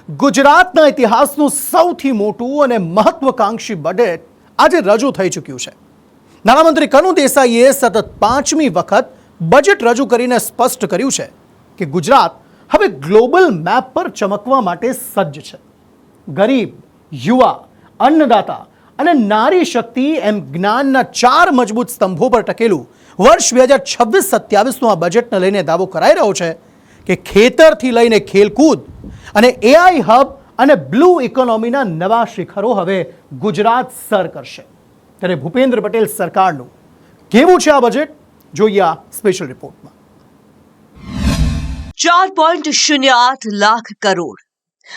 ગુજરાતના ઇતિહાસનું સૌથી મોટું અને મહત્વકાંક્ષી બજેટ આજે રજૂ થઈ ચૂક્યું છે। નાણામંત્રી કનુ દેસાઈએ સતત 5મી વખત બજેટ રજૂ કરીને સ્પષ્ટ કર્યું છે કે ગુજરાત હવે ગ્લોબલ મેપ પર ચમકવા માટે સજ્જ છે। ગરીબ, યુવા, અન્નદાતા અને નારી શક્તિ એમ જ્ઞાનના 4 મજબૂત સ્તંભો પર ટકેલું વર્ષ 2026-27નું આ બજેટને લઈને દાવો કરાઈ રહ્યો છે કે ખેતરથી લઈને ખેલકૂદ અને એઆઈ હબ અને બ્લુ ઇકોનોમીના નવા શિખરો હવે ગુજરાત સર કરશે। ત્યારે ભૂપેન્દ્ર પટેલ સરકારનું કેવું છે આ બજેટ, જોઈએ આ સ્પેશિયલ રિપોર્ટમાં। 4.08 લાખ કરોડ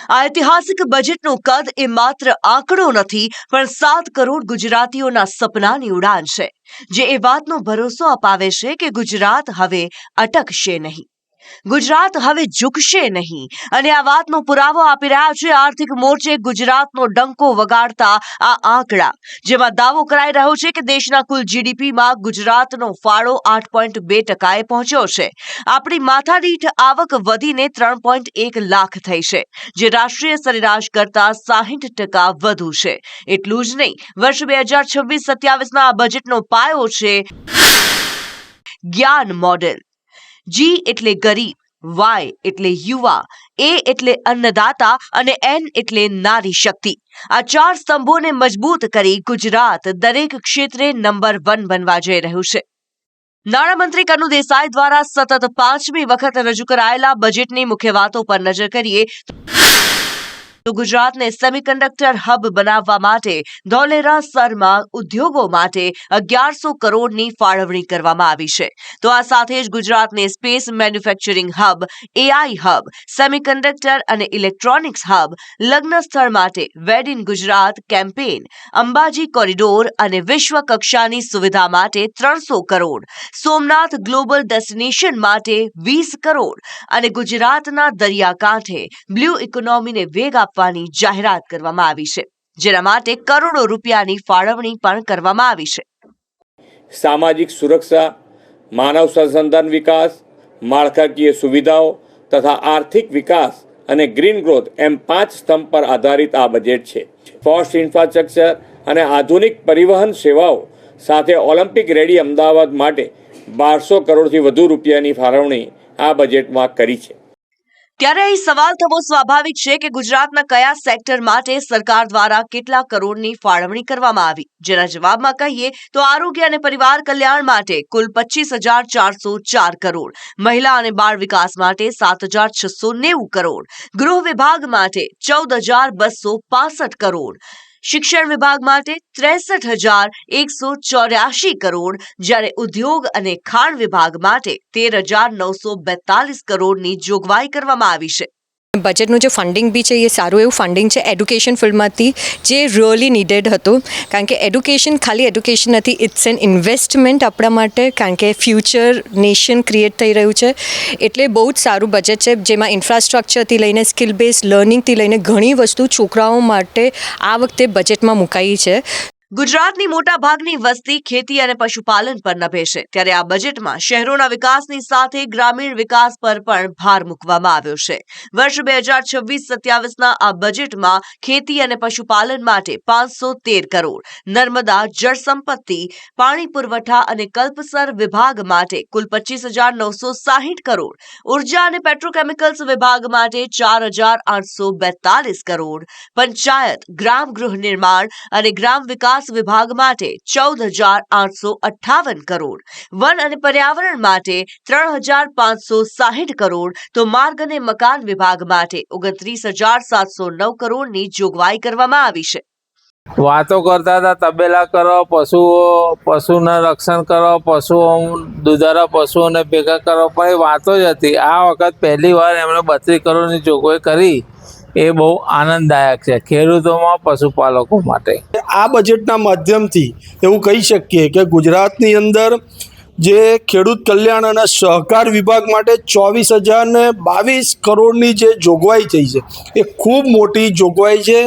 આ ઐતિહાસિક બજેટનું કદ એ માત્ર આંકડો નથી, પણ 7 કરોડ ગુજરાતીઓના સપનાની ઉડાન છે, જે એ વાતનો ભરોસો અપાવે છે કે ગુજરાત હવે અટકશે નહીં, ગુજરાત હવે ઝૂકશે નહીં। અને આ વાતનો પુરાવો આપી રહ્યા છે આર્થિક મોરચે ગુજરાતનો ડંકો વગાડતા આ આંકડા, જેમાં દાવો કરાઈ રહ્યો છે કે દેશના કુલ જીડીપીમાં ગુજરાતનો ફાળો 8.2%એ પહોંચ્યો છે। આપણી માથાદીઠ આવક વધીને 3.1 લાખ થઈ છે, જે રાષ્ટ્રીય સરેરાશ કરતા 60% વધુ છે। એટલું જ નહીં, વર્ષ 2026-27ના આ બજેટનો પાયો છે જ્ઞાન મોડેલ। G એટલે ગરીબ, Y એટલે યુવા, A એટલે અન્નદાતા અને N એટલે નારી શક્તિ। આ 4 સ્તંભોને મજબૂત કરી ગુજરાત દરેક ક્ષેત્રે નંબર 1 બનવા જઈ રહ્યું છે। નાણામંત્રી કનુ દેસાઈ દ્વારા સતત 5મી વખત રજૂ કરાયેલા બજેટની મુખ્ય વાતો પર નજર કરીએ તો ગુજરાતને સેમિકન્ડક્ટર હબ બનાવવા માટે ધોલેરાસરમાં ઉદ્યોગો માટે 1100 કરોડની ફાળવણી કરવામાં આવી છે। તો આ સાથે જ ગુજરાતને space manufacturing hub, AI hub, semiconductor અને ઇલેક્ટ્રોનિક્સ હબ, લગ્ન સ્થળ માટે wed in Gujarat campaign, Ambaji corridor અને વિશ્વ કક્ષાની સુવિધા માટે 300 કરોડ, સોમનાથ ગ્લોબલ ડેસ્ટિનેશન માટે 20 કરોડ અને ગુજરાતના દરિયાકાંઠે બ્લુ ઇકોનોમીને વેગ આપવાની જાહેરાત કરવામાં આવી છે, જેના માટે કરોડો રૂપિયાની ફાળવણી પણ કરવામાં આવી છે। સામાજિક સુરક્ષા, માનવ સંસાધન વિકાસ, માળખાકીય સુવિધાઓ તથા આર્થિક વિકાસ અને ગ્રીન ગ્રોથ એમ 5 સ્તંભ પર આધારિત આ બજેટ છે। ફાસ્ટ ઇન્ફ્રાસ્ટ્રક્ચર અને આધુનિક પરિવહન સેવાઓ સાથે ઓલિમ્પિક રેડી અમદાવાદ માટે 1200 કરોડથી વધુ રૂપિયાની ફાળવણી આ બજેટમાં કરી છે। ત્યારે અહીં સવાલ થવો સ્વાભાવિક છે કે ગુજરાતના કયા સેક્ટર માટે સરકાર દ્વારા કેટલા કરોડની ફાળવણી કરવામાં આવી, જેના જવાબમાં કહીએ તો આરોગ્ય અને પરિવાર કલ્યાણ માટે કુલ 25,404 કરોડ, મહિલા અને બાળ વિકાસ માટે 7,690 કરોડ, ગૃહ વિભાગ માટે 14,265 કરોડ, શિક્ષણ વિભાગ માટે 63,184 કરોડ, જ્યારે ઉદ્યોગ અને ખાણ વિભાગ માટે 13,942 કરોડની જોગવાઈ કરવામાં આવી છે। બજેટનું જે ફંડિંગ બી છે એ સારું એવું ફંડિંગ છે એડ્યુકેશન ફિલ્ડમાંથી, જે રિયલી નીડેડ હતું, કારણ કે એડ્યુકેશન ખાલી એડ્યુકેશન નથી, ઇટ્સ એન ઇન્વેસ્ટમેન્ટ આપણા માટે, કારણ કે ફ્યુચર નેશન ક્રિએટ થઈ રહ્યું છે। એટલે બહુ જ સારું બજેટ છે, જેમાં ઇન્ફ્રાસ્ટ્રક્ચરથી લઈને સ્કિલ બેઝ લર્નિંગથી લઈને ઘણી વસ્તુ છોકરાઓ માટે આ વખતે બજેટમાં મુકાઈ છે। ગુજરાતની મોટા ભાગની વસ્તી ખેતી અને પશુપાલન પર નભે છે, ત્યારે આ બજેટમાં શહેરોના વિકાસની સાથે ગ્રામીણ વિકાસ પર પણ ભાર મૂકવામાં આવ્યો છે। વર્ષ 2026-27ના આ બજેટમાં ખેતી અને પશુપાલન માટે 513 કરોડ, નર્મદા જળ સંપત્તિ, પાણી પુરવઠા અને કલ્પસર વિભાગ માટે કુલ 25,960 કરોડ, ઉર્જા અને પેટ્રોકેમિકલ્સ વિભાગ માટે 4,842 કરોડ, પંચાયત, ગ્રામ ગૃહ નિર્માણ અને ગ્રામ વિકાસ વિભાગ માટે 14,858 કરોડ, વન અને પર્યાવરણ માટે 3,560 કરોડ, તો માર્ગ અને મકાન વિભાગ માટે 29,709 કરોડની જોગવાઈ કરવામાં આવી છે। વાતો કરતા હતા તબેલા કરો, પશુના રક્ષણ કરો, પશુઓ દુધારા પશુઓને ભેગા કરો, પણ એ વાતો જ હતી। આ વખત પહેલી વાર એમણે 32 કરોડની જોગવાઈ કરી, એ બહુ આનંદદાયક છે ખેડૂતોમાં, પશુપાલકો માટે। આ બજેટના માધ્યમથી એવું કહી શકીએ કે ગુજરાતની અંદર જે ખેડૂત કલ્યાણ અને સહકાર વિભાગ માટે 24,022 કરોડની જે જોગવાઈ થઈ છે એ ખૂબ મોટી જોગવાઈ છે।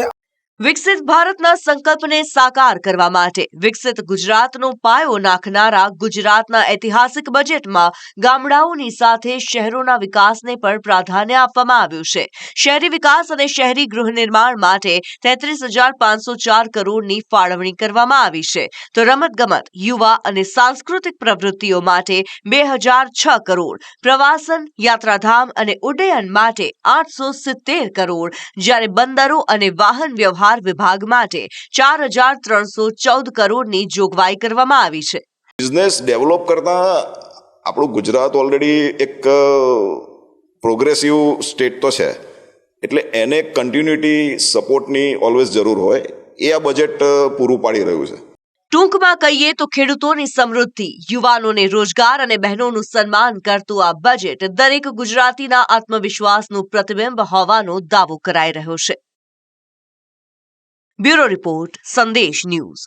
વિકસિત ભારતના સંકલ્પને સાકાર કરવા માટે વિકસિત ગુજરાતનો પાયો નાખનારા ગુજરાતના ઐતિહાસિક બજેટમાં ગામડાઓની સાથે શહેરોના વિકાસને પણ પ્રાધાન્ય આપવામાં આવ્યું છે. શહેરી વિકાસ અને શહેરી ગૃહ નિર્માણ માટે 33,504 કરોડની ફાળવણી કરવામાં આવી છે, તો રમતગમત, યુવા અને સાંસ્કૃતિક પ્રવૃત્તિઓ માટે 2,006 કરોડ, પ્રવાસન, યાત્રાધામ અને ઉડ્ડયન માટે 870 કરોડ, જ્યારે બંદરો અને વાહન વ્યવહાર વિભાગ માટે 4,314 કરોડની જોગવાઈ કરવામાં આવી છે. બિઝનેસ ડેવલપ કરતા આપણું ગુજરાત ઓલરેડી એક પ્રોગ્રેસિવ સ્ટેટ તો છે, એટલે એને કન્ટિન્યુટી સપોર્ટની ઓલવેઝ જરૂર હોય, એ આ બજેટ પૂરું પાડી રહ્યું છે. ટૂંકમાં કહીએ તો ખેડૂતોની સમૃદ્ધિ, યુવાનોને રોજગાર અને બહેનોનું સન્માન કરતું આ બજેટ દરેક ગુજરાતીના આત્મવિશ્વાસનું પ્રતિબિંબ હોવાનો દાવો કરાઈ રહ્યો છે. બ્યુરો રિપોર્ટ, સંદેશ ન્યૂઝ.